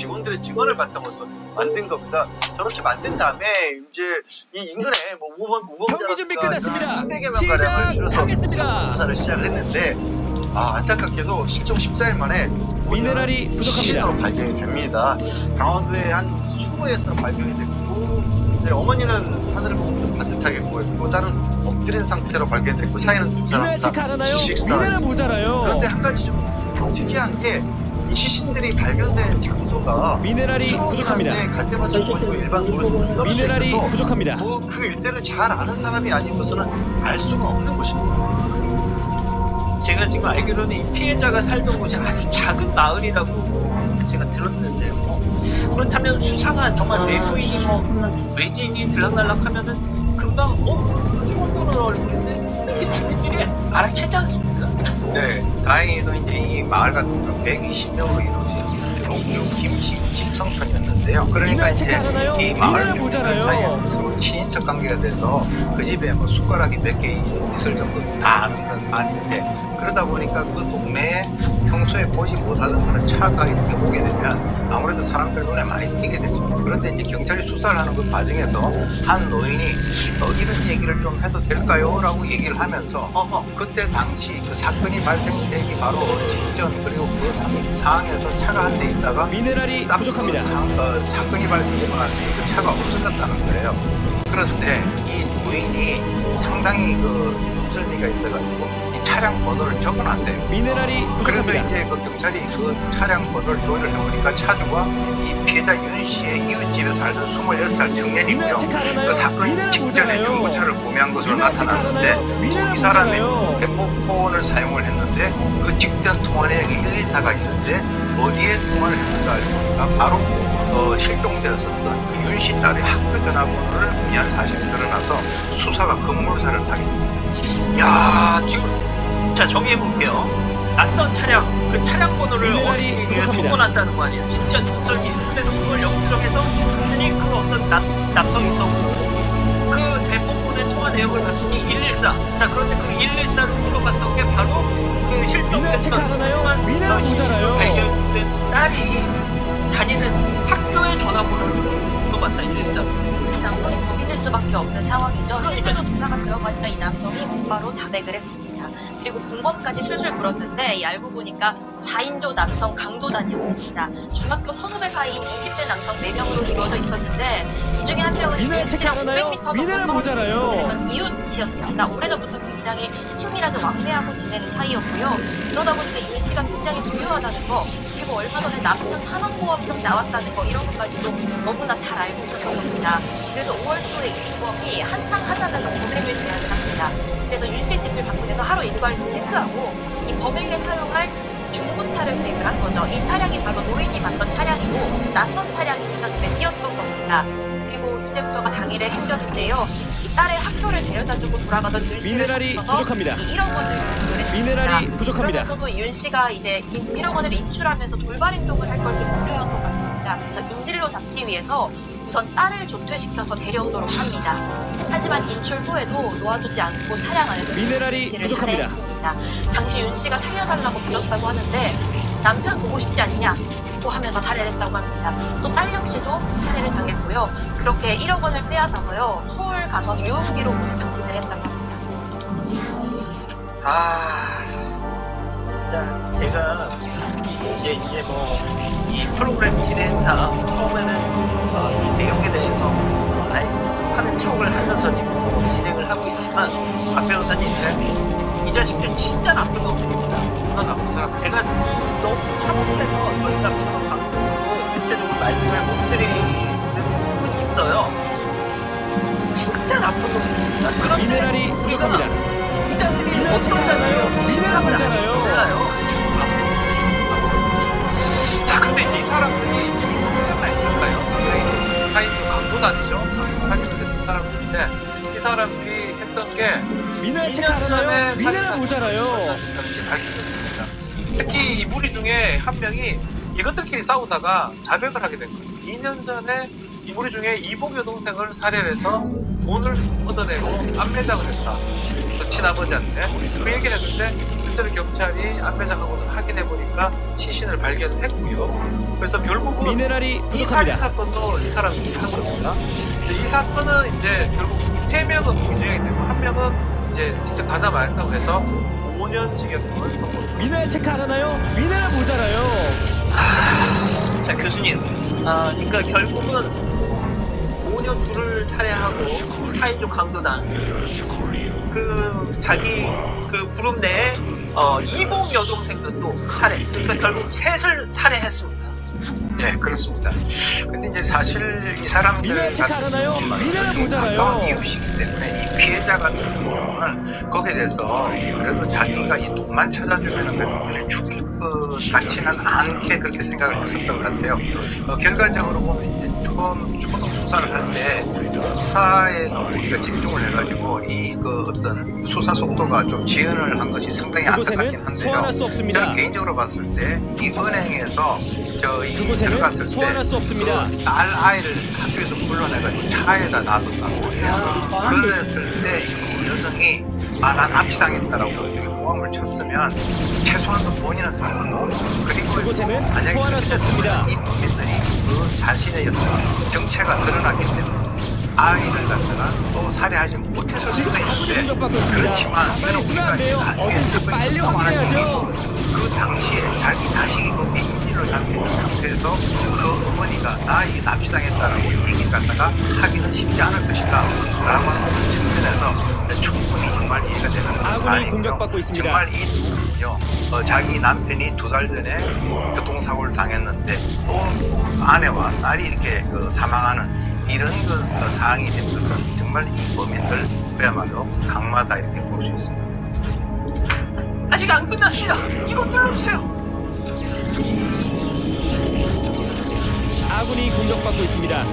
직원들의 증언을 바탕으로서 만든 겁니다. 저렇게 만든 다음에 이제 이 인근에 뭐 우범자가 300여 명 가량을 줄여서 조사를 시작을 했는데 안타깝게도 실종 14일 만에 미네랄이 부족합니다. 시신으로 발견이 됩니다. 강원도의 한 수도에서 발견이 됐고 어머니는 하늘을 보고 좀 반듯하게 보였고 딸은 엎드린 상태로 발견됐고 사이는 두 사람 다 식사했어요. 그런데 한 가지 좀 특이한 게 이 시신들이 발견된 장소가 미네랄이 부족합니다. 갈 때마다 죽어지고 일반 도로에서 미네랄이 부족합니다. 그 일대를 잘 아는 사람이 아니고서는 알 수가 없는 곳입니다. 제가 지금 알기로는 이 피해자가 살던 곳이 아주 작은 마을이라고 제가 들었는데요. 그렇다면 수상한 정말 외부인이 외지인이 들락날락하면은 금방 중국어를 얼굴인데 이렇게 주민들이 알아채지 않습니까? 네, 다행히도 이제 이 마을 같은 경우 120명으로 이루어진 농주 김씨 집성촌이었는데요. 그러니까 이제 이 마을 주민들 사이에 서로 친인척 관계가 돼서 그 집에 뭐 숟가락이 몇 개 있을 정도 다 아는 그런 사안인데, 그러다 보니까 그 동네에 평소에 보지 못하던 그런 차가 이렇게 오게 되면 아무래도 사람들 눈에 많이 띄게 되죠. 그런데 이제 경찰이 수사를 하는 그 과정에서 한 노인이 이런 얘기를 좀 해도 될까요? 라고 얘기를 하면서 그때 당시 그 사건이 발생되기 바로 직전 그리고 그 상황에서 차가 한 대 있다가 미네랄이 부족합니다. 사건이 발생되고 나서 그 차가 없어졌다는 거예요. 그런데 이 노인이 상당히 그 눈썰미가 있어가지고 차량 번호를 적어놨대요. 미네랄이 부족합니다. 그래서 이제 그 경찰이 그 차량 번호를 조회를 해보니까 차주가 이 피해자 윤 씨의 이웃집에 살던 26살 청년이고요. 그 사건 직전에 중고차를 구매한 것으로 나타났는데 이 사람이 대포폰을 사용을 했는데 그 직전 통화 내역이 114가 있는데 어디에 통화를 했는가 알고 보니까 바로 실종되었었던 그 윤 씨 딸의 학교 전화번호를 문의한 사실이 드러나서 수사가 급물살을 타게 됩니다. 야, 지금 자 정리해볼게요. 낯선 차량, 그 차량 번호를 어떻게 통보한다는 거 아니에요? 진짜 눈썰미 그래서 그걸 역추적해서 흔히 그 어떤 남성이 있었고 그 대포폰의 통화 내역을 봤더니 114. 자, 그런데 그 114를 물어봤던 게 바로 그 실종됐던 시신으로 발견된 딸이 다니는 학교의 전화번호를 물어봤다. 114. 남성이 범인일 수밖에 없는 상황이죠. 실제로 조사가 들어가 있던 이 남성이 곧바로 자백을 했습니다. 그리고 공범까지 술술 불었는데 알고 보니까 4인조 남성 강도단이었습니다. 중학교 선후배 사이인 20대 남성 4명으로 이루어져 있었는데 이 중에 한 명은 윤 씨랑 500m 넘는 떨어져 지내던 이웃이었습니다. 오래전부터 굉장히 친밀하게 왕래하고 지내는 사이였고요. 그러다 보니까 윤 씨가 굉장히 부유하다는 거, 그리고 얼마 전에 남편 사망보험금 나왔다는 거, 이런 것까지도 너무나 잘 알고 있었던 겁니다. 그래서 5월 초에 이 주범이 한탕하자면서 범행을 제안을 합니다. 그래서 윤 씨 집을 방문해서 하루 일과를 체크하고 이 범행에 사용할 중고차를 구입을 한 거죠. 이 차량이 바로 노인이 봤던 차량이고 낯선 차량이니까 눈에 띄었던 겁니다. 그리고 이제부터가 당일의 행적인데요. 이 딸의 학교를 데려다주고 돌아가던 윤 씨를 붙여서 1억 원을 인출했습니다. 미네랄이 부족합니다. 그러면서도 윤 씨가 이제 1억 원을 인출하면서 돌발 행동을 할 걸 좀 우려한 것 같습니다. 그래서 인질로 잡기 위해서 우선 딸을 조퇴시켜서 데려오도록 합니다. 하지만 인출 후에도 놓아주지 않고 차량 안에서 미네랄이 부족합니다. 당시 윤 씨가 살려달라고 빌었다고 하는데 남편 보고 싶지 않냐 또 하면서 살해를 했다고 합니다. 또 딸 역시도 살해를 당했고요. 그렇게 1억 원을 빼앗아서요 서울 가서 유흥비로 모두 병진을 했다고 합니다. 자, 제가 이제 이 프로그램 진행사 처음에는 이 내용에 대해서 하는 척을 하면서 지금 진행을 하고 있지만 박 변호사님, 이 자식들 진짜 나쁜 놈들입니다. 누가 나쁜 사람. 제가 너무 참을해서 저희가 방송으로 구체적으로 말씀을 못 드리는 부분이 있어요. 진짜 나쁜 놈들입니다. 그런데 미네랄이 부족합니다. 이자들이 어떤 자들이요? 미네랄 문제나요? 자, 근데 이 사람들이 이동자가 있을까요? 사인도 강도단이죠. 살인을 했던 사람들인데 이 사람들이 했던 게 2년 전에 미네랄 모자라요. 밝혀졌습니다. 특히 이 무리 중에 한 명이 이것들끼리 싸우다가 자백을 하게 된 거예요. 2년 전에 이 무리 중에 이복 여동생을 살해를 해서 돈을 얻어내고 암매장을 했다. 그 친아버지한테 그 얘기를 했는데 실제로 경찰이 안매장한 것을 확인해 보니까 시신을 발견했고요. 그래서 결국은 미네랄이 이 살인 부족합니다. 사건도 이 사람이 한 겁니다. 근데 이 사건은 이제 결국 3명은 무기징역이 되고 1명은 이제 직접 가담하였다고 해서 5년 징역을 선고했습니다. 미네랄 체크 안 하나요? 미네랄 모자라요. 자, 교수님. 그러니까 결국은 5년 둘을 살해하고 4인조 강도단. 자기 그룹 내에 이봉 여동생도 또 살해. 그러니까 결국 셋을 살해했습니다. 네, 그렇습니다. 근데 이제 사실 이 사람들 미네랄 체크 안 하나요? 미네랄 모자라요. 가까운 이웃이기 때문에 이 피해자 같은 경우는 거기에 대해서 그래도 자기가 이 돈만 찾아주면 그래도 죽일 것 같지는 않게 그렇게 생각을 했었던 것 같아요. 결과적으로 보면 이제 처음 초동 수사를 할 때 수사에서 우리가 집중을 해가지고 어떤 수사 속도가 좀 지연을 한 것이 상당히 안타깝긴 그곳에는 소환할 수 한데요. 없습니다. 저는 개인적으로 봤을 때 이 은행에서 그곳에는 들어갔을 때 소환할 수 없습니다. 딸 아이를 학교에서 불러내가지고 차에다 놔뒀다고 해요. 그랬을 때 이 여성이 난 납치당했다라고 모함을 쳤으면 최소한도 본인은 살고 그리고 그곳에는 만약에 소환할 수 없습니다. 이 범인들이 그 자신의 어떤 정체가 드러났기 때문에 아이를 갖다가 또 살해하지 못했을 수도 있는데 공격받고 있습니다. 그렇지만 가만히 있으면 안 돼요. 나중에 빨리 확인해야죠. 그 당시에 자기 자식이 거기 인질로 잡혀있는 상태에서 그 어머니가 나 이 납치당했다라고 얘기를 갖다가 하기는 쉽지 않을 것이다 라고 하는 측면에서 충분히 정말 이해가 되는 아군이 사안이고요. 공격받고 있습니다. 정말 이 두 분은요 자기 남편이 2달 전에 교통사고를 당했는데 또 아내와 딸이 이렇게 사망하는 이런 사항이 된 것은 정말 이 범인들 그야말로 강마다 이렇게 볼 수 있습니다. 아직 안 끝났습니다. 이거 눌러주세요. 아군이 공격받고 있습니다.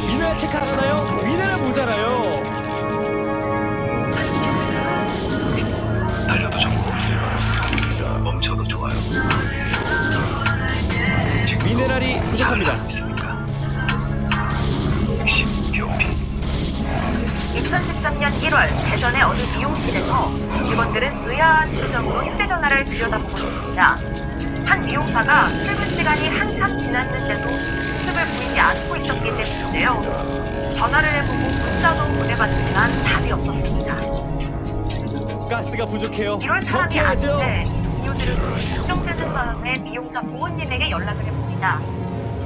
미네랄 체크 안 하나요? 미네랄 모자라요. 달려도 좋고 멈춰도 좋아요. 미네랄이 부족합니다. 있으니까. 역시 DOP. 2013년 1월 대전의 어느 미용실에서 직원들은 의아한 표정으로 휴대전화를 들여다보고 있습니다. 한 미용사가 출근 시간이 한참 지났는데도 모습을 보이지 않고 있었기 때문인데요. 전화를 해보고 문자도 보내봤지만 답이 없었습니다. 가스가 부족해요. 이럴 사람이 더 캐야죠. 아닌데 이유들은 걱정되는 마음에 미용사 부모님에게 연락을 해봅니다.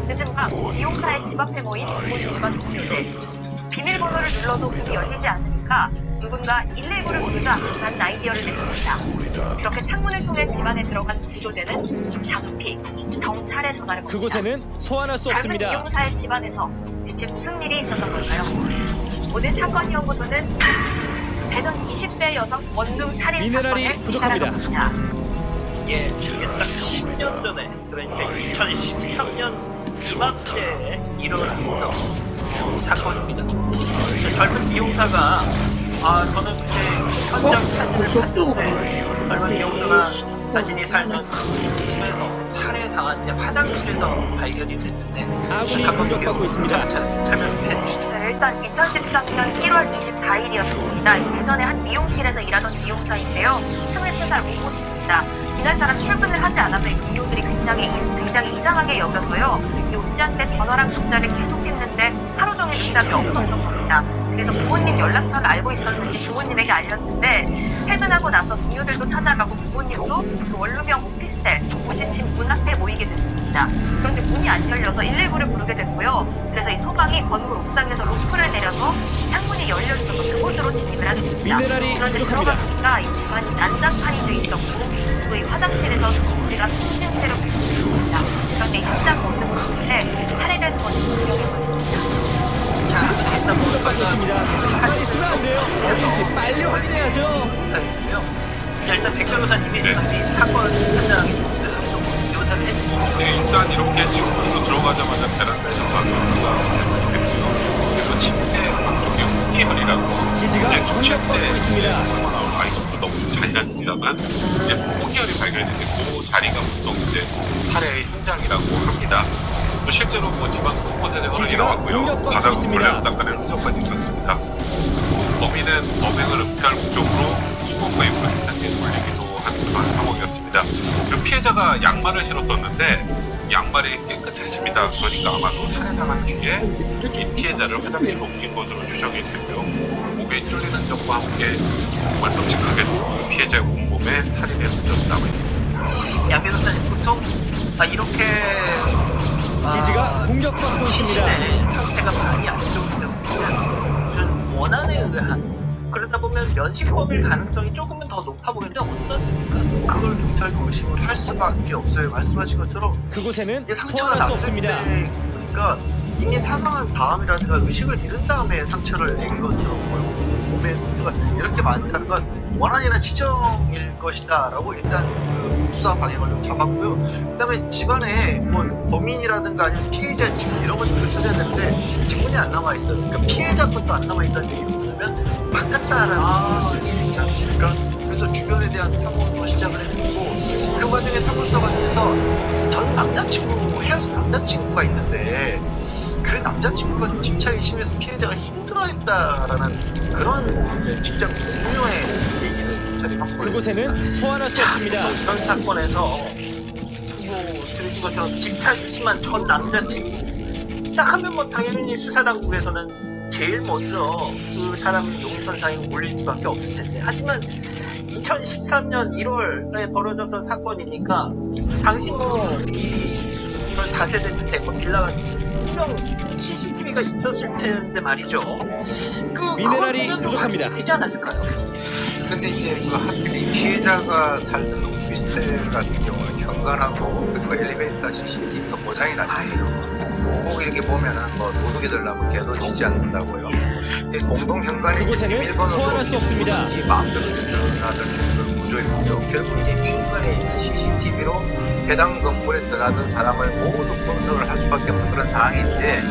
늦은 밤 미용사의 집 앞에 모인 부모님과 동료들. 비밀번호를 눌러도 문이 열리지 않으니까 누군가 119를 부르자라는 아이디어를 냈습니다. 그렇게 창문을 통해 집 안에 들어간 구조대는 다급히 경찰에 전화를 겁니다. 그곳에는 소환할 수 젊은 없습니다. 미용사의 집 안에서 대체 무슨 일이 있었던 걸까요? 오늘 사건 연구소는 대전 20대 여성 원룸 살인 미네랄이 사건을 부족합니다. 따라갑니다. 예, 이게 딱 10년 전에, 그러니까 2013년 이맘때에 일어났던 사건입니다. 젊은 미용사가 저는 그때 현장 사진을 봤는데 젊은 미용사가 자신이 살던 집에서 살해당한 제 화장실에서 발견이 됐는데 아군이 공격받고 있습니다. 설명해 주시죠. 네, 일단 2013년 1월 24일이었습니다. 예전에 한 미용실에서 일하던 미용사인데요. 23살 오고 있습니다. 이날따라 출근을 하지 않아서 이 동료들이 굉장히 이상하게 여겨서요. 이 오시한테 전화랑 문자를 계속했는데 하루 종일 응답이 없었던 겁니다. 그래서 부모님 연락처를 알고 있었는지 부모님에게 알렸는데 퇴근하고 나서 동료들도 찾아가고 부모님도 그 원룸형 오피스텔 오시친 문 앞에 모이게 됐습니다. 그런데 문이 안 열려서 119를 부르게 됐고요. 그래서 이 소방이 건물 옥상에서 로프를 내려서 창문이 열려 있어서 그곳으로 진입을 하게 됩니다. 미네랄이 그런데 부족합니다. 들어가 보니까 이 집안이 난장판이 돼 있었고 또 이 화장실에서 씨가 숨진 채로 눕고 있습니다. 그런데 이 현장 모습을 보는데 살해된 것이 분명해 보였습니다. 지금 공격받고 있습니다. 가만히 있으면 안 돼요. 어딘지 빨리 확인해야죠. 자, 일단 백 변호사님이 당시 사건 현장에 묘사를 해주시죠. 네, 일단 이렇게 지금부터 들어가자마자 베란다에서 막았고요. 그래서 침대 안쪽에 호기혈이라고 기지가 이제 조치할 공격받고 때 있습니다. 이것도 너무 잔인합니다만 이제 호기혈이 발견됐는데 그 자리가 보통 이제 살해의 현장이라고 합니다. 또 실제로 지방 곳곳에서 혈흔이 기지가 나왔고요. 공격받고 바닥은 있습니다. 몰래 닦아낸 흔적까지 있었습니다. 범인은 범행을 은폐할 목적으로 수건 웨이브를 세탁기에 돌리기도 한 그런 상황이었습니다. 그리고 피해자가 양말을 신었었는데 양말이 깨끗했습니다. 그러니까 아마도 살해당한 뒤에 이 피해자를 화장실로 옮긴 것으로 추정이 되고요. 목에 쫄리는 점과 함께 정말 끔찍하게도 피해자의 온몸에 살인의 흔적이 남아 있었습니다. 양 변호사님, 보통 이렇게 기지가 공격받고 있습니다. 시신의 상태가 많이 안 좋기 때문에 무슨 원한에 의한, 그러다 보면 면식범일 가능성이 조금은 더 높아 보이는데 어떻습니까? 그걸 경찰이 의심을 할 수밖에 없어요. 말씀하신 것처럼 그곳에는 이게 상처가 소환할 수 났을 없습니다. 때, 그러니까 이미 사망한 다음이라든가 의식을 잃은 다음에 상처를 낸 것처럼 보이고 몸에 상처가 이렇게 많다는 건 원한이나 치정일 것이다라고 일단 그 수사 방향을 좀 잡았고요. 그다음에 집안에 뭐 범인이라든가 아니면 피해자 지문 이런 것들을 찾아야 되는데 지문이 안 남아 있어요. 그러니까 피해자 것도 안 남아 있다는 얘기는 뭐냐면 바꿨다라는 얘기지 않습니까? 그래서 주변에 대한 탐문도 시작을 했고 그 과정에 탐문서 과정에서 전 남자친구 헤어진 남자친구가 있는데 그 남자친구가 좀 집착이 심해서 피해자가 힘들어했다라는 그런 이제 직장 동료의 얘기를 경찰이 확보했습니다. 그곳에는 소환할 수 없습니다. 이런 사건에서 뭐 들으신 것처럼 집착이 심한 전 남자친구 딱 하면 뭐 당연히 수사당국에서는 제일 먼저 그 사람을 용선상에 올릴 수밖에 없을 텐데, 하지만 2013년 1월에 벌어졌던 사건이니까 당시 뭐 이런 다세대 주택, 뭐 빌라가 분명 CCTV가 있었을 텐데 말이죠. 미네랄이 그걸 보면 부족합니다. 되지 않았을까요? 근데 이제 그 하필 이 피해자가 살던 오피스텔 같은 경우는 현관하고 그리고 엘리베이터 CCTV가 고장이 나요. 꼭 이렇게 보면은 뭐 도둑이 들라고 개도 지지 않는다고요. 공동 현관에 그곳에는 소환할 수 없습니다. 이 마음대로 들어가는 그런 구조이고요. 결국 이제 인근에 있는 CCTV로 해당 건물에 들어가던 사람을 모두 분석을 할 수밖에 없는 그런 상황인데,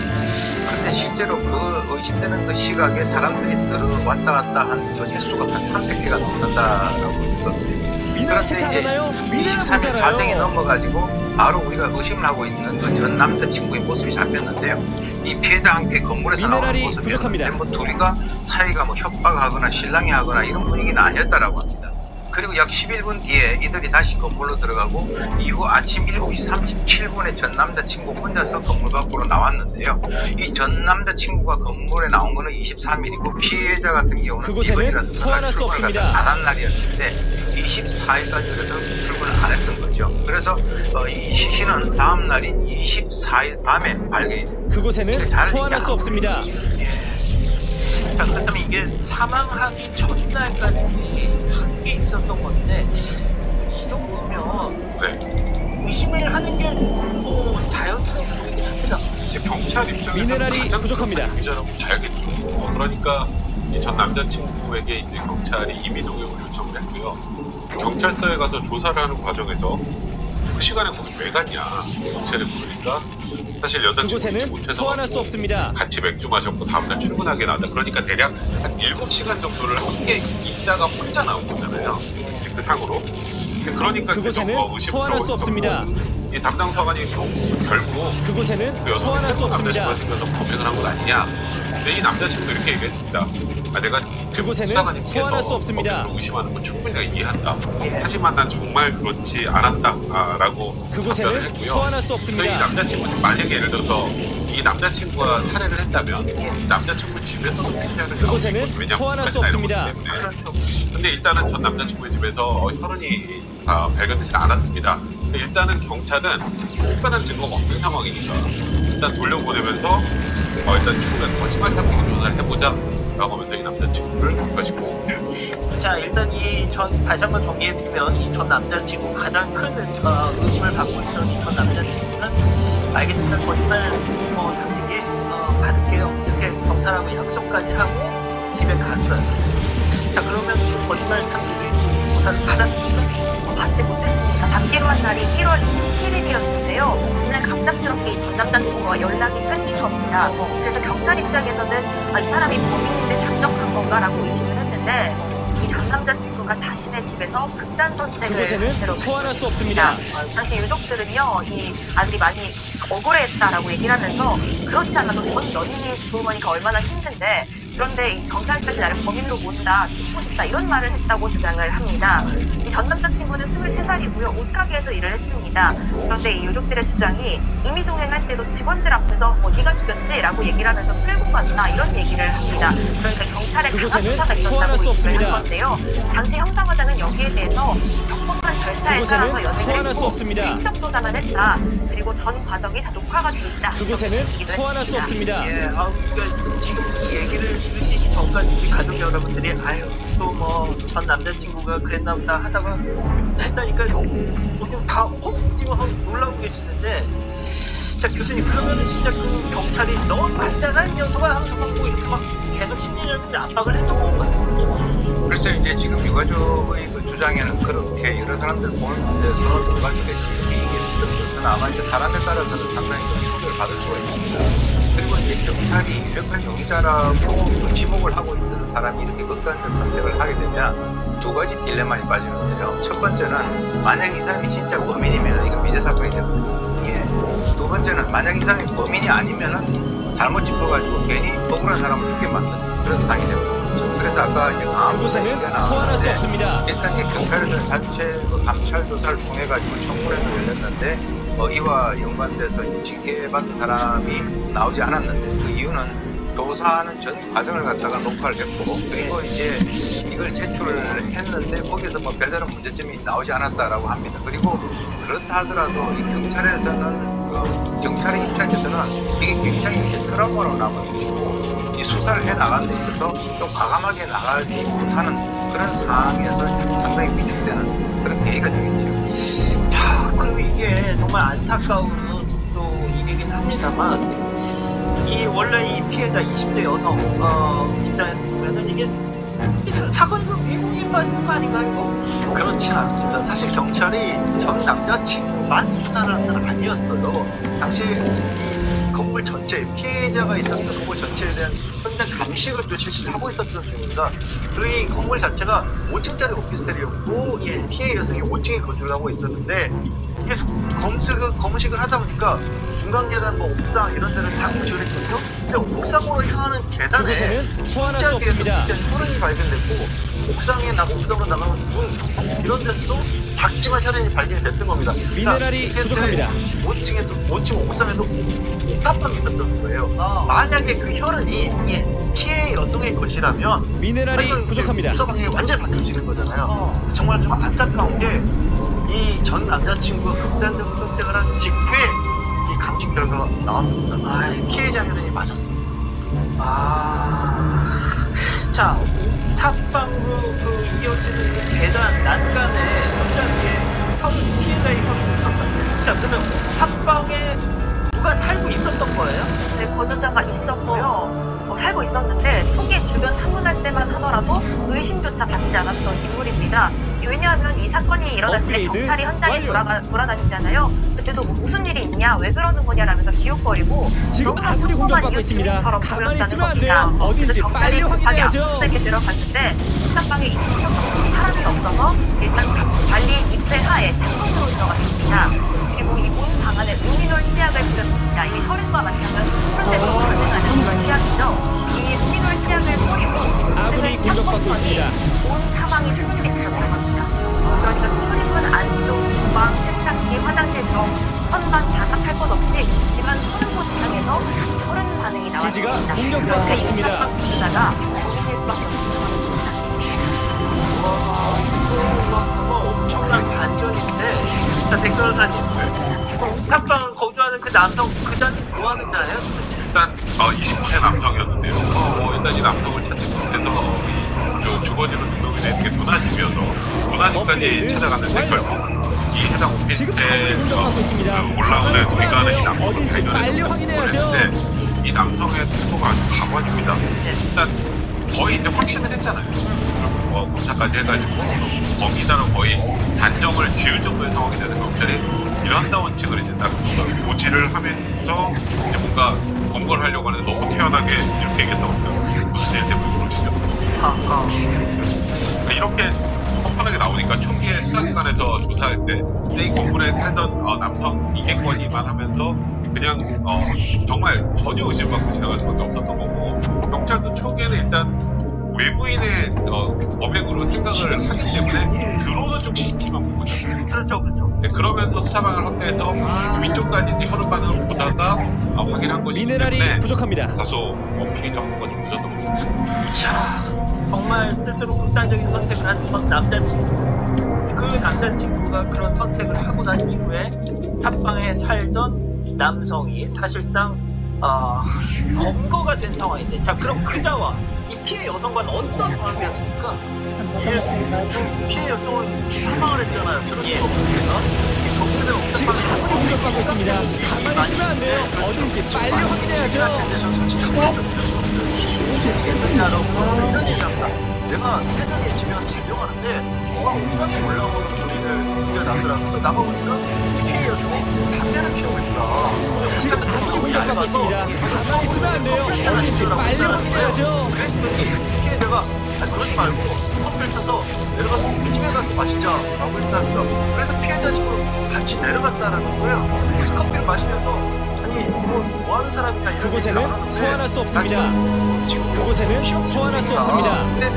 근데 실제로 그 의심되는 그 시각에 사람들이 왔다 갔다 한 그 횟수가 한 300개가 넘는다라고 있었어요. 미네랄 그런데 체크하나요? 이제 미네랄 23일 자정이 모자라요. 넘어가지고 바로 우리가 의심을 하고 있는 그 전 남자친구의 모습이 잡혔는데요. 이 피해자와 함께 건물에서 나오는 미네랄이 모습이었는데 부족합니다. 뭐 둘이가 사이가 뭐 협박하거나 실랑이 하거나 이런 분위기는 아니었다라고 합니다. 그리고 약 11분 뒤에 이들이 다시 건물로 들어가고 이후 아침 7시 37분에 전 남자친구 혼자서 건물 밖으로 나왔는데요. 이 전 남자친구가 건물에 나온 거는 23일이고 피해자 같은 경우는 그곳에는 이번이라서 소환할 수 출근을 없습니다. 안 한 날이었는데 24일까지 출근을 안 했던 거죠. 그래서 이 시신은 다음 날인 24일 밤에 발견이 됩니다. 그곳에는 소환할 수 없습니다. 예. 자, 그렇다면 이게 사망하기 전날까지 한 게 있었던 건데, 이 정도면 네. 의심을 하는 게 뭐 자연스러운 거긴 합니다. 이제 경찰 입장에서 미네랄이 가장 부족합니다. 유죄라고 봐야겠죠. 그러니까 이 전 남자친구에게 이제 경찰이 임의 동역을 요청을 했고요. 경찰서에 가서 조사를 하는 과정에서 그 시간에 거기 왜 갔냐 경찰에 물으니까 사실 여자친구 그곳에는 못해서 소환할 수 없습니다. 같이 맥주 마셨고 다음날 출근하게 나왔다. 그러니까 대략 한 7시간 정도를 함께 있다가 혼자 나온 거잖아요. 그 상으로. 그러니까 계속 그곳에는 뭐 소환할 수 없습니다. 이 담당 서관이 결국 그곳에는 그 여성이 소환할 수 새로운 없습니다. 남자친구가 생겨서 범행을 한 건 아니냐. 근데 이 남자친구도 이렇게 얘기했습니다. 내가 그곳에는 수사관님께서 소환할 수 없습니다. 범행을 의심하는 건 충분히 내가 이해한다. 하지만 난 정말 그렇지 않았다라고 답변을 그곳에는 했고요. 소환할 수 그래서 이 없습니다. 남자친구는 만약에 예를 들어서 이 남자친구가 살해를 했다면 이 남자친구 집에서도 피해자를 그곳에는 왜냐면 소환할 수 이런 거기 없습니다. 때문에. 근데 일단은 전 남자친구의 집에서 혈흔이 발견되지 않았습니다. 일단은 경찰은 특별한 증거가 없는 상황이니까 일단 돌려보내면서 일단 충분한 거짓말 탐지기 조사를 해보자 라고 하면서 이 남자친구를 복구시켰습니다. 자, 일단 다시 한번 정리해드리면 이 전 남자친구 가장 큰 의심을 받고 있던 이 전 남자친구는 알겠습니다. 거짓말 탐지기 받을게요. 이렇게 경찰하고 약속까지 하고 집에 갔어요. 자, 그러면 그 거짓말 탐지기 조사를 받았습니까? 받지 못했습니다. 받기로 한 날이 1월 27일이었는데요. 그날 갑작스럽게 이 전 남자친구와 연락이 끊긴 겁니다. 그래서 경찰 입장에서는 이 사람이 범인인데 작정한 건가라고 의심을 했는데 이 전 남자친구가 자신의 집에서 극단 선택을 그곳에는 채로 소환할 수 없습니다. 당시 유족들은요, 이 아들이 많이 억울했다라고 얘기를 하면서 그렇지 않아도 전 연인이 죽은 거니까 얼마나 힘든데 그런데 이 경찰까지 나를 범인으로 본다, 죽고 싶다 이런 말을 했다고 주장을 합니다. 이 전 남자친구는 23살이고요. 옷가게에서 일을 했습니다. 그런데 이 유족들의 주장이 임의 동행할 때도 직원들 앞에서 네가 죽였지? 라고 얘기를 하면서 끌고 갔다 이런 얘기를 합니다. 그러니까 경찰에 강한 수사가 있었다고 의심을 한 건데요. 당시 형사과장은 여기에 대해서 적법한 절차에 따라서 연행을 했고 인적 조사만 했다. 그리고 전 과정이 다 녹화가 돼 있다. 그곳에는 소환할 수 없습니다. 예, 그러니까 지금 이 얘기를 들으시기 전까지 우리 가족 여러분들이 아유 또 뭐 전 남자친구가 그랬나 보다 하다가 했다니까 오늘 다 지금 놀라고 계시는데 자 교수님 그러면은 진짜 그 경찰이 너 안전한 녀석아 하면서 뭐 이렇게 막 계속 심리적인 압박을 했던 건가요? 글쎄 이제 지금 유가족의 그 주장에는 그렇게 여러 사람들 보는 데서 유가족의 이익에 있어서는 아마 이제 사람에 따라서는 상당히 좀 소개를 받을 수가 있습니다. 그리고 이제 경찰이 유력한 용의자라고 지목을 하고 있는 사람이 이렇게 극단적 선택을 하게 되면 두 가지 딜레마에 빠지는데요. 첫 번째는 만약 이 사람이 진짜 범인이면 이건 미제 사건이 되거든요. 예. 두 번째는 만약 이 사람이 범인이 아니면은 잘못 짚어가지고 괜히 억울한 사람을 죽게 만든 그런 상황이 되거든요. 그래서 아까 이제 그곳에는 소환할 수 없습니다. 일단 이제 경찰에서는 자체 감찰 조사를 통해 가지고 청문회를 열렸는데 이와 연관돼서 징계받은 사람이 나오지 않았는데 그 이유는 조사하는 전 과정을 갖다가 녹화를 했고 그리고 이제 이걸 제출을 했는데 거기서 뭐 별다른 문제점이 나오지 않았다라고 합니다. 그리고 그렇다 하더라도 이 경찰에서는 경찰의 입장에서는 이게 굉장히 이제 트라우마로 남은 것이고 이 수사를 해 나가는 데 있어서 좀 과감하게 나가지 못하는 그런 상황에서 상당히 위축되는 그런 계기가 되겠죠. 자, 그럼 이게 정말 안타까운 또 일이긴 합니다만, 이 원래 이 피해자 20대 여성 입장에서 보면은 이게 사건이 미국인 빠지는 거 아닌가 이거? 그렇지 않습니다. 사실 경찰이 전 남자친구만 수사를 한 건 아니었어요. 당시 이 건물 전체, 피해자가 있었던 건물 전체에 대한 현장 감식을 또 실시를 하고 있었던 중입니다. 그리고 이 건물 자체가 5층짜리 오피스텔이었고 이 피해 여성이 5층에 거주를 하고 있었는데 이게 검식을 하다 보니까 중간 계단, 뭐 옥상 이런 데를 다 검식을 했거든요. 근데 옥상으로 향하는 계단에 소환할 수 없습니다. 혈흔이 발견됐고 옥상으로 나가는 문 이런 데서도 작지만 혈흔이 발견이 됐던 겁니다. 미네랄이 부족합니다. 5층 옥상에도 옥탑방이 있었던 거예요. 만약에 그 혈흔이 피해 여성의 것이라면 미네랄이 부족합니다. 수사방향이 완전히 바뀌어지는 거잖아요. 정말 좀 안타까운 게 이 전 남자친구가 극단적 선택을 한 직후에 이 감식 결과가 나왔습니다. 피해자 혈흔이 맞았습니다. 자, 옥탑방으로 이어지는 그 계단 난간에 천장에 피해자의 혈흔이 있었다. 자, 그러면 옥탑방에 누가 살고 있었던 거예요? 네, 거주자가 있었고요. 살고 있었는데 초기에 주변 탐문할 때만 하더라도 의심조차 받지 않았던 인물입니다. 왜냐하면 이 사건이 일어났을 때 경찰이 현장에 돌아다니잖아요. 그때도 뭐 무슨 일이 있냐, 왜 그러는 거냐라면서 기웃거리고 지금 아군이 공격받고 있습니다. 가만히 있으면 안 돼요. 어딘지 빨리 확인해야죠. 압수수색에 들어갔는데 옥탑방에 있었던 사람이 없어서 일단 관리 입회 하에 창문으로 들어갔습니다. 그리고 이 문 방 안에 루미놀 시약을 뿌렸습니다. 이게 혈흔과 만나면 풀대로 발생하는 그런 시약이죠. 이 루미놀 시약을 뿌리고 아군이 공격받고 있습니다. 온 사방이 흉기쳐 들어갑니다. 그러니까 출입문 안쪽, 주방, 세탁기, 화장실 등 선반 바닥할 것 없이 집안 30곳 이상에서 혈흔 반응이 나왔습니다. 기지가 공격받고 있습니다. 이 주자가 공격일 수밖에 없습니다. 엄청난 반전인데, 자, 백변호사님, 옥탑방 거주하는 그 남성, 그 자는 뭐 하는 자예요? 일단 29세 남성이었는데요. 일단 이 남성을 찾지 못해서 이 주거지로 등록이 된 게 도나집이어서 도나집까지 찾아갔는데 결국 이 해당 오피스텔 올라오는 공간을 이 남성을 발견해서 확인했는데 이 남성의 태도가 아주 가관입니다. 일단 거의 이제 확신을 했잖아요. 검사까지 해가지고 범인이다라고 거의 단정을 지을 정도의 상황이 되는 경찰이 이런 원칙을 이제 딱 고지를 하면서 이제 뭔가 검거를 하려고 하는데 너무 태연하게 이렇게 얘기했다고 합니다. 무슨 일 때문에 그러시죠? 이렇게 뻔뻔하게 나오니까 총기의 수사기관에서 조사할 때 이 건물에 살던 남성 이객권이만 하면서 그냥 정말 전혀 의심받고 지나갈 수밖에 없었던 거고, 경찰도 초기에는 일단 외부인의 범행으로 생각을 하기 때문에 들어오는 쪽 CCTV만 본 거죠. 그렇죠, 그렇죠. 네, 그러면서 수사방을 확대해서 위쪽까지 이제 혈흔반응을 보다가 확인한 것이기 미네랄이 때문에 부족합니다. 다소 피해자 한 건이 부족한 것 같아요. 자, 정말 스스로 극단적인 선택을 한 전 남자친구. 그 남자친구가 그런 선택을 하고 난 이후에 탑방에 살던 남성이 사실상 검거가 된 상황인데, 자, 그럼 그자와 이 피해 여성과는 어떤 관계였습니까? 피해 여성은 사망을 했잖아요. 저럴 수가 없습니다. 이 지금 공격받고 있습니다. 가만히 있으면 안 돼요. 어딘지 빨리 확인해야죠. 솔직히 한 번도 어떻게 했었냐라고 이런 얘기합니다. 내가 새벽에 집에 와서 일용하는데 뭐가 옥상에 올라오는 소리를 나더라고요. 그래서 나가보니까 이 피해 여성이 담배를 피우고 있더라. 지금 아군이 공격받고 있습니다. 가만히 있으면 안 돼요. 어딘지 빨리 확인해야죠. 그랬더니 피해자가 그러지 말고 커피를 타서 내려가서 집에 가서 마시자라고 했답니다. 그래서 피해자 집으로 같이 내려갔다라는 거예요. 그래서 커피를 마시면서 아니 뭐 하는 사람이냐 이런 그곳에는 소환할 수 없습니다. 그곳에는 소환할 수 없습니다. 근데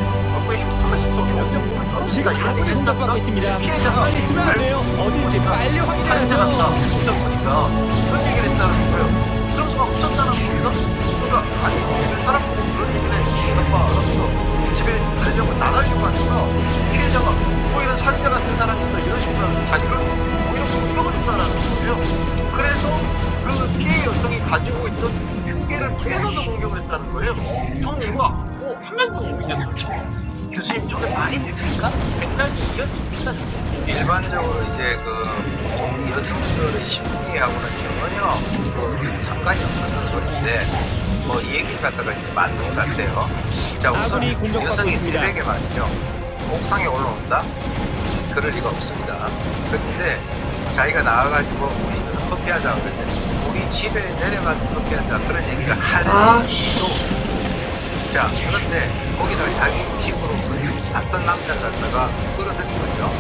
왜 힘들어서 명령부가 지금 아군이 공격받고 있습니다. 피해자가 가만히 있으면 안 돼요. 어딘지 빨리 살인자 같다. 확인해야죠. 진짜 보니까 그런 얘기를 했다는 거예요. 그러면서 막 웃었다는 겁니다. 그러니까 아니 왜 사람 보고 그런 얘기를 해. 아빠 알았어. 집에 가려고 나가려고 하니까 피해자가 뭐 이런 살인자 같은 사람이 있어 이런 식으로 하면 자기를 오히려 공격을 했다는 거예요. 그래서 그 피해 여성이 가지고 있던 흉기를 빼서서 공격을 했다는 거예요. 저는 이거 한 명도 못 믿겠어요. 교수님, 저게 말이 됩니까? 백단이 이어집니까? 일반적으로 이제 보통 여성들의 심리하고는 전혀 상관이 없는 소리인데 뭐 이 얘기 갖다가 이제 맞는 것 같아요. 자, 아군이 우선 공격받고 여성이 있습니다. 새벽에 말이죠. 옥상에 올라온다? 그럴 리가 없습니다. 그런데 자기가 나와가지고 우리 집에서 커피하자 그랬는데 우리 집에 내려가서 커피하자 그런 얘기가 하나도 없습니다. 자, 그런데 거기다가 자기 집으로 낯선 남자를 갖다가 끌어들인 거죠.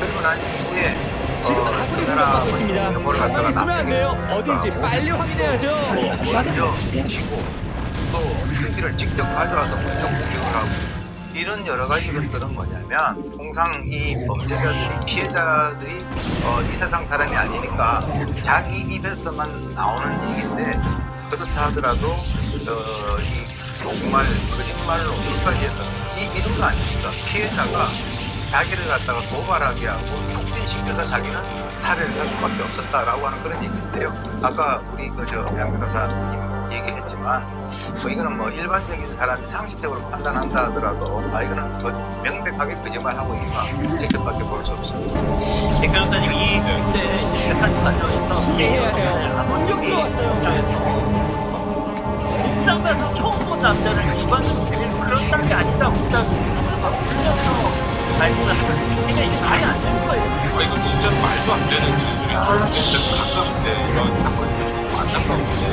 그리고 난 이후에 지금 아군이 공격받고 있습니다. 가만히 있으면 안 돼요. 어딘지 빨리 확인해야죠. 먼저 뭉치고 또 흉기를 직접 가져와서 먼저 공격을 하고 이런 여러 가지 것들은 뭐냐면 통상 이 범죄자들이 피해자들이 이 세상 사람이 아니니까 자기 입에서만 나오는 얘기인데 그렇다 하더라도 이 정말 거짓말로 끝까지 해서 이런 거 아닙니까? 피해자가 자기를 갖다가 도발하게 하고 촉진시켜서 자기는 살해를 할 수밖에 없었다라고 하는 그런 얘기인데요. 아까 우리 양 변호사님 얘기했지만 뭐 이거는 뭐 일반적인 사람이 상식적으로 판단한다 하더라도 이거는 명백하게 거짓말하고 있다 이렇게밖에 볼 수 없습니다. 백 변호사님이 그때 이제 재판 과정에서 피해야 돼요. 아버지 입장에서 옥상 가서 처음 본 남자를 집안으로 데리고 그런 딴 게 아니다 못하고 막 울면서 말씀을 하셨는데 이게 말이 안 되는 거예요. 이건 진짜 말도 안 되는 진술이고 진짜 가까운데 이런 사건이 좀 안타까운데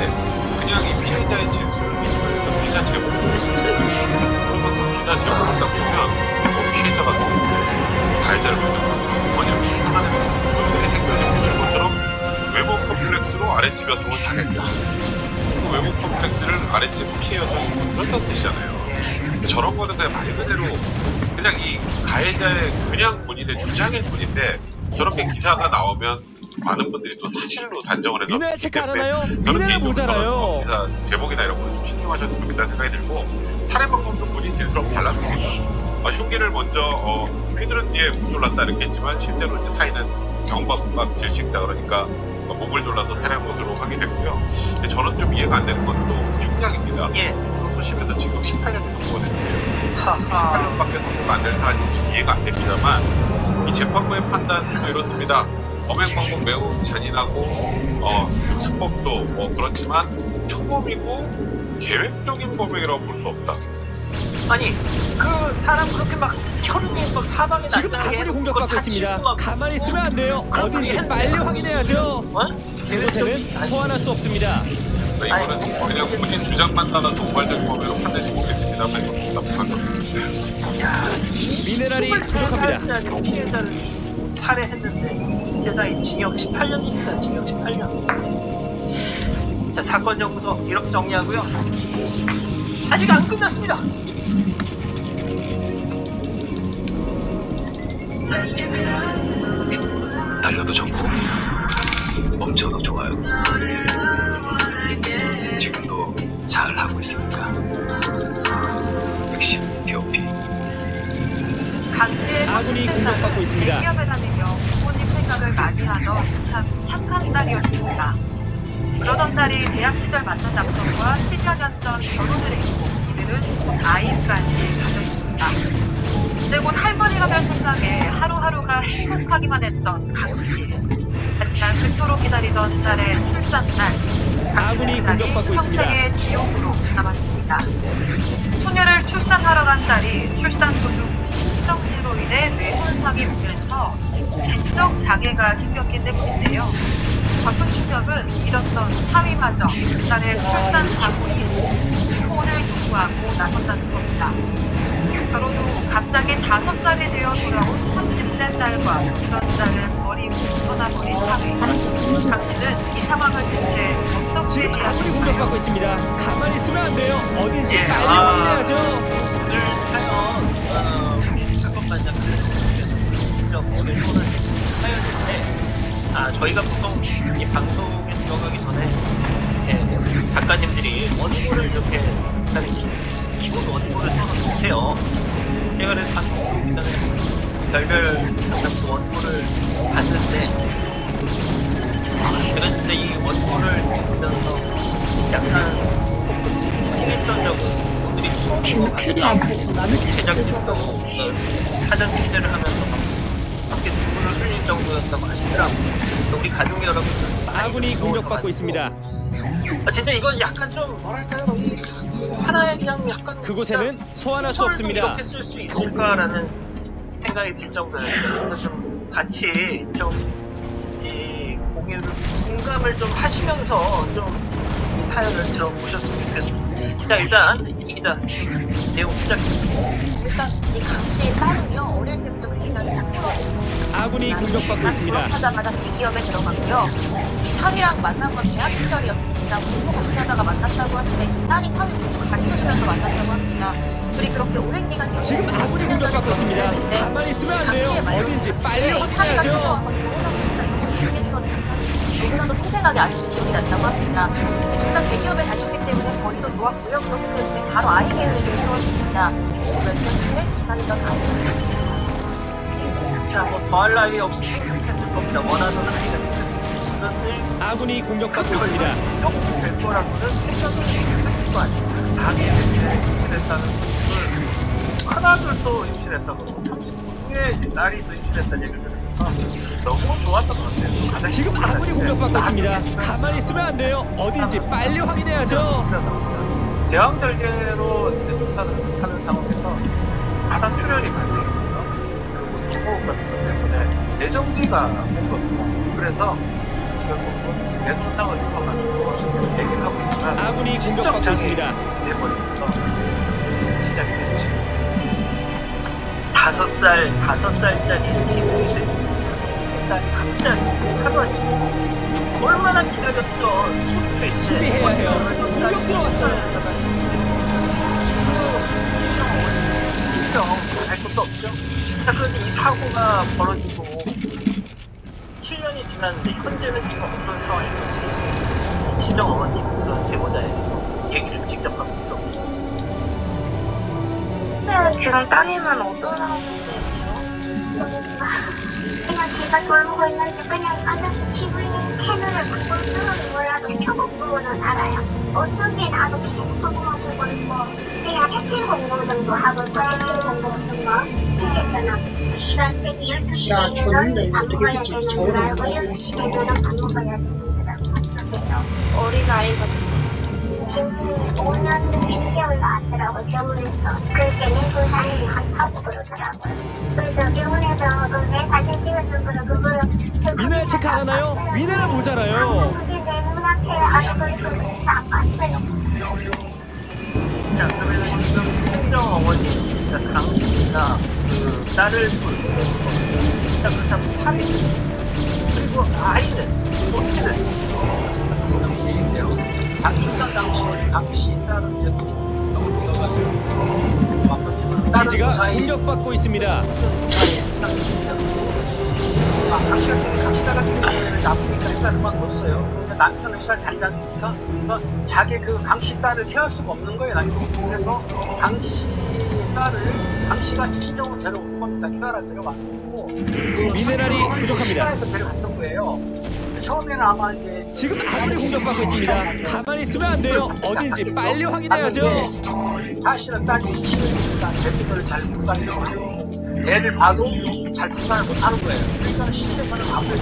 그냥 이 피해자의 진술을 기사 제목을 그러면 그 기사 제목을 딱 보면 피해자가 가해자를 보면 뭐냐면 하나는 문제의 생겨진 것처럼 외모 컴플렉스로 아랫집 여성을 살했다. 그 외모 컴플렉스를 아랫집 피해 여성이 그렇다는 뜻이잖아요. 저런 거는 그냥 말 그대로 그냥 이 가해자의 그냥 본인의 주장일 뿐인데 저렇게 기사가 나오면 많은 분들이 또 사실로 단정을 해서 미네랄 체크 안 하나요? 저는 미네랄 개인적으로 모자라요. 기사 제목이나 이런 거좀 신경하셔서 좋겠다는 생각이 들고 살해 방법도 본인 진술하고 달랐습니다. 흉기를 먼저 휘두른 뒤에 몸 졸랐다 이렇게 했지만 실제로 이제 사인은 경박박 질식사 그러니까 몸을 졸라서 살해한 것으로 확인됐고요. 저는 좀 이해가 안 되는 것도 형량입니다. 예. 소심해서 지금 18년 선고거든요. 18년밖에 선고가 안 될 사안인지 이해가 안 됩니다만 이 재판부의 판단도 이렇습니다. 범행 방법 매우 잔인하고 수법도 그렇지만 초범이고 계획적인 범행이라고 볼 수 없다. 아니 그 사람 그렇게 막 혈흔이 막 사방에 지금 나타나게 아군이 공격받고 있습니다. 가만히 있으면 안 돼요. 어딘지 빨리 확인해야죠. 그곳에는 소환할 수 없습니다. 이거는 그냥 본인 주장만 따라서 우발적인 범위로 판단해 보겠습니다만 이거 답답한 것 같습니다. 미네랄이 부족합니다. 23살짜리 피해자를 살해했는데 세상에 징역 18년입니다. 징역 18년. 자, 사건 정보도 이렇게 정리하고요. 아직 안 끝났습니다. 달려도 좋고 멈춰도 좋아요. 지금도 잘 하고 있습니다. 역시 DOP. 강 씨의 아군이 공격받고 있습니다. 대기업에 다니며 부모님 생각을 많이 하던 참 착한 딸이었습니다. 그러던 딸이 대학 시절 만난 남성과 10여 년 전 결혼을 했고 이들은 아이까지 가졌습니다. 이제 곧 할머니가 될 생각에 하루하루가 행복하기만 했던 강 씨. 하지만 그토록 기다리던 딸의 출산날, 강 씨의 딸이 평생의 지옥으로 남았습니다. 소녀를 출산하러 간 딸이 출산 도중 심정지로 인해 뇌 손상이 오면서 지적 장애가 생겼기 때문인데요. 바쁜 충격은 잃었던 사위마저 딸의 출산 사고 이후 혼을 요구하고 나섰다는 겁니다. 결혼 후 갑자기 5살이 되어 돌아온 30대 딸과 그런 딸을 버리고 떠나버린 사위. 강 씨는 이 상황을 대체 어떻게 지금 해야 아군이 할까요? 공격받고 있습니다. 가만히 있으면 안 돼요. 어딘지 예, 빨리 확인해야죠. 오늘 사연 사건 반장님께서 오늘 오는 사연인데 저희가 보통 이 방송에 들어가기 전에 작가님들이 원고를 이렇게 일단 기본 원고를 써서 주세요. 제가 그래서 방송 보기 전에 별별 상담도 원고를 봤는데 제가 진짜 이 원고를 읽으면서 약간 힘했던 적은 오늘이 처음인 것 같아요. 제작진도 사전 취재를 하면서 밖에 눈물을 흘릴 정도였다고 하시더라고요. 우리 가족 여러분들 아군이 공격받고 있습니다. 진짜 이건 약간 좀 뭐랄까요, 하나의 그냥 약간 그곳에는 소환할 수 소설도 없습니다. 이렇게 쓸 수 있을까라는 생각이 들 정도였어요. 그래서 좀 같이 좀 이 공감을 좀 하시면서 좀 사연을 들어보셨으면 좋겠습니다. 자, 일단 이 기자 내용 시작해볼게요. 일단 이 강 씨의 딸은요, 어릴 때부터 굉장히 똑부러졌습니다. 아군이 공격받고 있습니다. 졸업하자마자 대기업에 들어갔고요. 이 사위랑 만난 건 대학 시절이었습니다. 공부 같이 하다가 만났다고 하는데 딸이 사위 공부 가르쳐주면서 만났다고 합니다. 둘이 그렇게 오랜 기간 지금 아군이 공격받고 있습니다. 가만히 있으면 안 돼요. 어딘지 빨리 이 사위가 확인해야죠. 찾아와서 결혼하겠다 이렇게 얘기했던 장면이 너무나도 생생하게 아직도 기억이 난다고 합니다. 둘 다 대기업에 다녔기 때문에 거리도 좋았고요. 그렇기 때문에 바로 아이 계획을 세웠습니다. 몇 년 후에 기다리던 아이였습니다. 자, 뭐 더할 나위 없이 생각했을 겁니다. 원하던 아이가 생겼습니다. 그런데 아군이 공격받고 있습니다. 이렇게 될 거라고는 생각을 못했을 거 아니에요. 아기에 임신했다는 소식을 하나둘도 임신했다고 30분에 이제 딸이 또 임신했다는 얘기를 들으면서 너무 좋았던 것 같아요. 가장 지금 기분이 아군이 나쁜데 공격받고 있습니다. 나중에 가만히 있으면 안 돼요. 어딘지 빨리 확인해야죠. 제왕절개로 이제 출산을 하는 상황에서 가장 출혈이 발생했고요. 그리고 호흡 같은 것 때문에 내정지가 했거든요. 그래서 결국 뇌 손상을 입어가지고 실제로 얘기를 하고 있지만 아군이 공격받고 있습니다. 내버리면서 시작이 된 것입니다. 5살짜리 친구이 됐습니다. 딸이 갑자기 하루아침에 얼마나 기다렸던 수초인데 수비해야 해요. 공격 들어왔어요. 진정 할 것도 없죠. 자, 그런데 이 사고가 벌어지고 7년이 지났는데 현재는 지금 어떤 상황인지 친정 어머님 그런 제보자에게서 얘기를 직접 하고 들어보시죠. 지금 따님은 어떤 상황이 되세요? 그냥 제가 돌보고 있는데 그냥 앉아서 TV 채널을 보고 있는 몰라도 켜보고는 알아요. 어떤 게 나도 계속 보고 있고 그냥 해킹 공부 정도 하고 있고 해킹 공부 정도 생겼잖아. 시간대가 12시에 되면 밥 먹어야 되는 줄 알고 6시 되면 밥 먹어야 되는 줄 알고 그러세요. 어린아이가 지금 5년 10개월 나왔더라고요, 병원에서. 그때 내 손상이 하고 그러더라고요. 그래서 병원에서 내 사진 찍었던 그거를 미나 체크 안 하나요? 미나는 모자라요. 그게 내 눈앞에 안 보이고 안 봤어요. 자, 그러면 지금 친정 어머니, 그러니까 강 씨가 그 딸을 돌보고 그렇다고 살인 그리고 아이는 어떻게 됐어요? 공격받고 있습니다. 강씨가 때문에 강씨가 같은 경우에는 나쁘니까 회사를 그만뒀어요. 근데 남편 회사를 다니지 않습니까? 그러니까 자기 그 강씨 딸을 케어할 수가 없는 거예요, 남편이. 그래서 강씨 딸을 강씨가 친정으로 데려온 겁니다. 케어하러 데려왔고 미네랄이 부족합니다. 시가에서 데려갔던 거예요. 처음에는 아마 이제 지금 아군이 공격받고 있습니다. 가만히 있으면 안 돼요. 어딘지 빨리 확인해야죠. 사실은 딸이 치료니까 대표를 잘 못 다니고 애를 봐도 잘 판단을 못하는 거예요. 그러니까 시대에서는 아무래도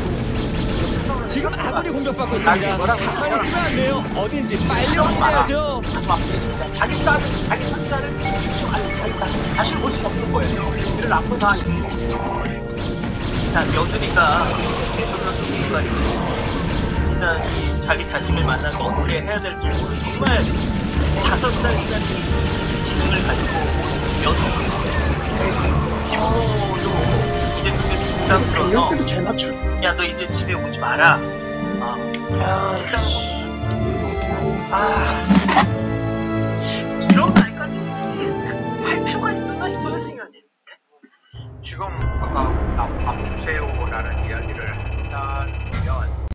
지금 아군이 공격받고 있습니다. 가만히 있으면 안 돼요. 어딘지 빨리 확인해야죠. 자기 딸을, 자기 손자를 자기 딸 다시 볼 수가 없는 거예요. 이런 아픈 상황입니다. 자, 며느리가 계속해서 진짜 이 자기 자식을 만나서 어떻게 해야 될지 모르는 정말 5살이라는 지능을 가지고 며느리 지모도 이제 그게 부담스러워서 잘 맞춰. 야, 너 이제 집에 오지 마라. 이런 말까지 할 필요가 있었나 싶어요, 생각이. 지금 아까 밥 주세요라는 이야기를 한다면